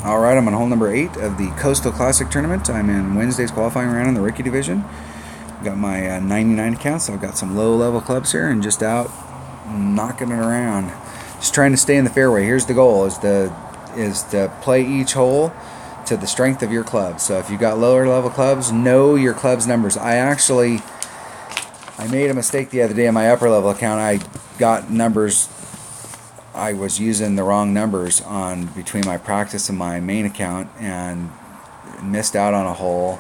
Alright, I'm on hole number 8 of the Coastal Classic Tournament. I'm in Wednesday's qualifying round in the Rookie Division. Got my 99 account, so I've got some low-level clubs here and just out knocking it around. Just trying to stay in the fairway. Here's the goal, is to play each hole to the strength of your club. So if you got lower level clubs, know your club's numbers. I made a mistake the other day on my upper level account. I got numbers, I was using the wrong numbers on between my practice and my main account and missed out on a hole.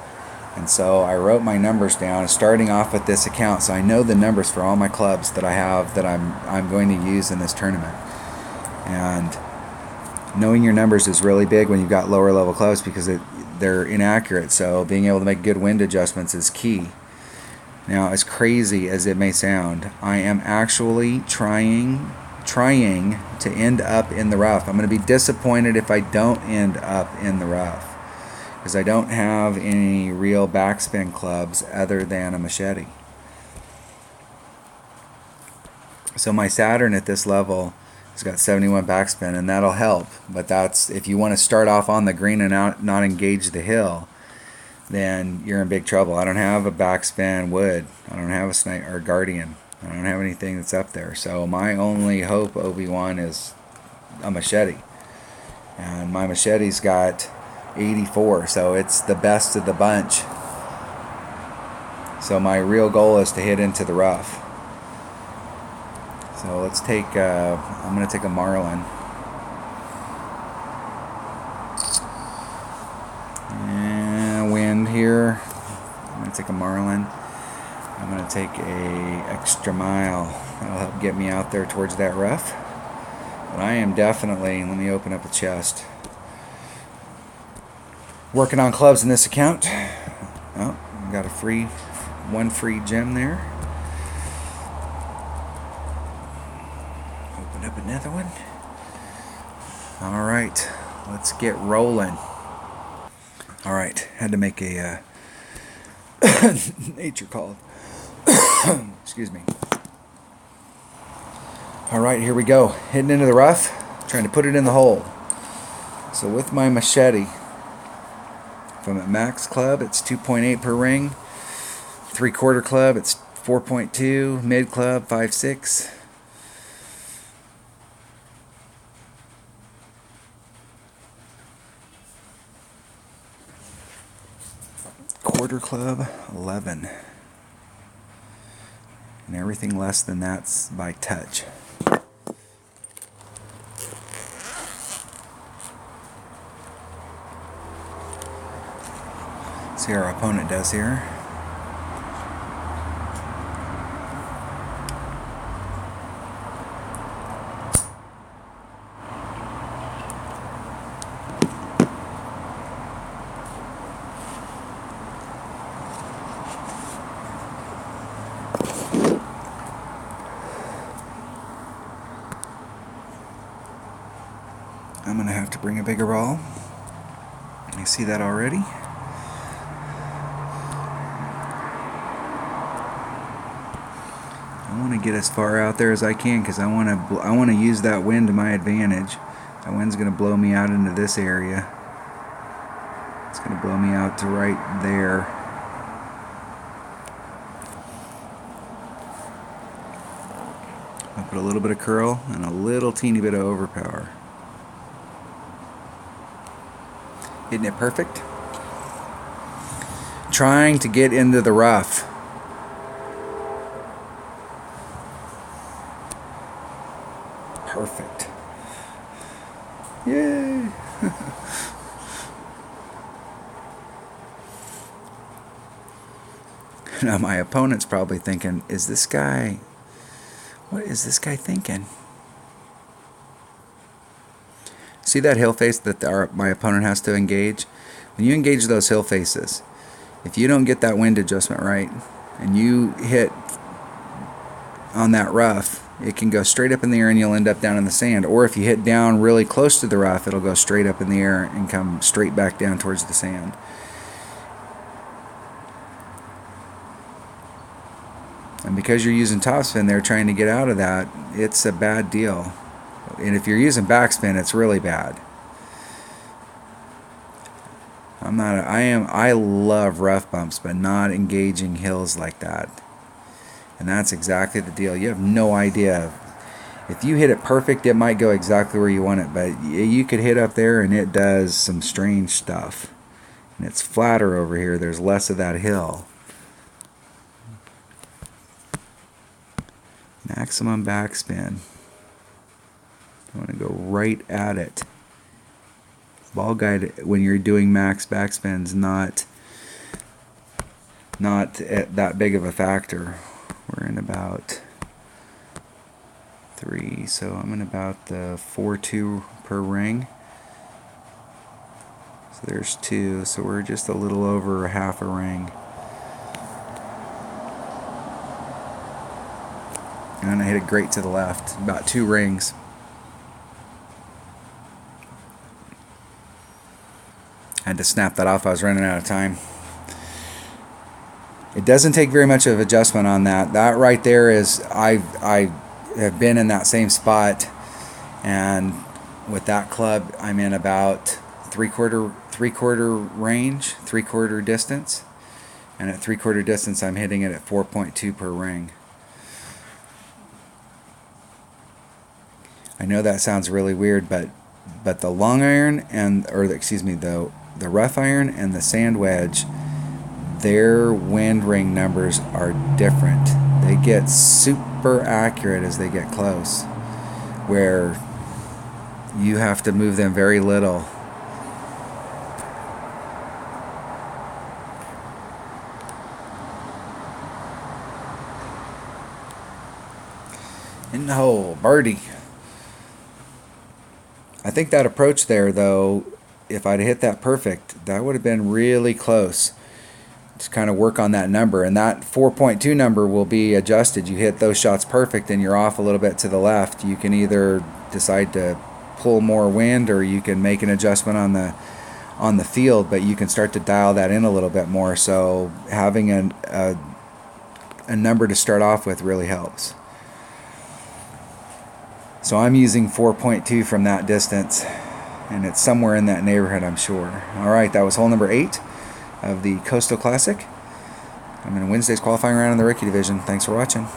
And so I wrote my numbers down, starting off with this account, so I know the numbers for all my clubs that I have that I'm going to use in this tournament. And knowing your numbers is really big when you've got lower level clubs because they're inaccurate. So being able to make good wind adjustments is key. Now, as crazy as it may sound, I am actually trying to end up in the rough. I'm going to be disappointed if I don't end up in the rough because I don't have any real backspin clubs other than a machete. So my Saturn at this level has got 71 backspin, and that'll help. But that's if you want to start off on the green and not engage the hill, then you're in big trouble. I don't have a backspin wood. I don't have a snipe or guardian. I don't have anything that's up there. So my only hope, Obi-Wan, is a machete. And my machete's got 84, so it's the best of the bunch. So my real goal is to hit into the rough. So let's take, I'm going to take a Marlin. And wind here. I'm going to take a Marlin. I'm going to take a extra mile. That'll help get me out there towards that rough. But I am definitely, let me open up a chest. Working on clubs in this account. Oh, got one free gem there. Open up another one. All right, let's get rolling. All right, had to make a nature call. Excuse me. All right, here we go. Heading into the rough, trying to put it in the hole. So with my machete, from a max club, it's 2.8 per ring. 3/4 club, it's 4.2. Mid club, 5.6. Quarter club, 11. And everything less than that's by touch. See how our opponent does here. I'm going to have to bring a bigger ball. You see that already? I want to get as far out there as I can because I want to use that wind to my advantage. That wind's going to blow me out into this area. It's going to blow me out to right there. I'll put a little bit of curl and a little teeny bit of overpower. Isn't it perfect? Trying to get into the rough. Perfect. Yay! Now my opponent's probably thinking, what is this guy thinking? See that hill face that my opponent has to engage? When you engage those hill faces, if you don't get that wind adjustment right, and you hit on that rough, it can go straight up in the air and you'll end up down in the sand. Or if you hit down really close to the rough, it'll go straight up in the air and come straight back down towards the sand. And because you're using topspin there trying to get out of that, it's a bad deal. And if you're using backspin, it's really bad. I love rough bumps, but not engaging hills like that. And that's exactly the deal. You have no idea. If you hit it perfect, it might go exactly where you want it, but you could hit up there and it does some strange stuff. And it's flatter over here. There's less of that hill. Maximum backspin. I want to go right at it. Ball guide, when you're doing max backspin's not that big of a factor. We're in about 3, so I'm in about the 4.2 per ring. So there's 2, so we're just a little over half a ring. And I hit it great to the left, about 2 rings. I had to snap that off. I was running out of time. It doesn't take very much of adjustment on that. That right there is, I have been in that same spot, and with that club I'm in about three-quarter range, three-quarter distance, and at three-quarter distance I'm hitting it at 4.2 per ring. I know that sounds really weird, but the long iron the rough iron and the sand wedge, their wind ring numbers are different. They get super accurate as they get close, where you have to move them very little. In the hole, birdie. I think that approach there, though, if I'd hit that perfect, that would have been really close. Just kind of work on that number, and that 4.2 number will be adjusted. You hit those shots perfect and you're off a little bit to the left. You can either decide to pull more wind, or you can make an adjustment on the field, but you can start to dial that in a little bit more. So having a number to start off with really helps. So I'm using 4.2 from that distance, and it's somewhere in that neighborhood, I'm sure. All right, that was hole number 8 of the Coastal Classic. I'm in Wednesday's qualifying round in the rookie division. Thanks for watching.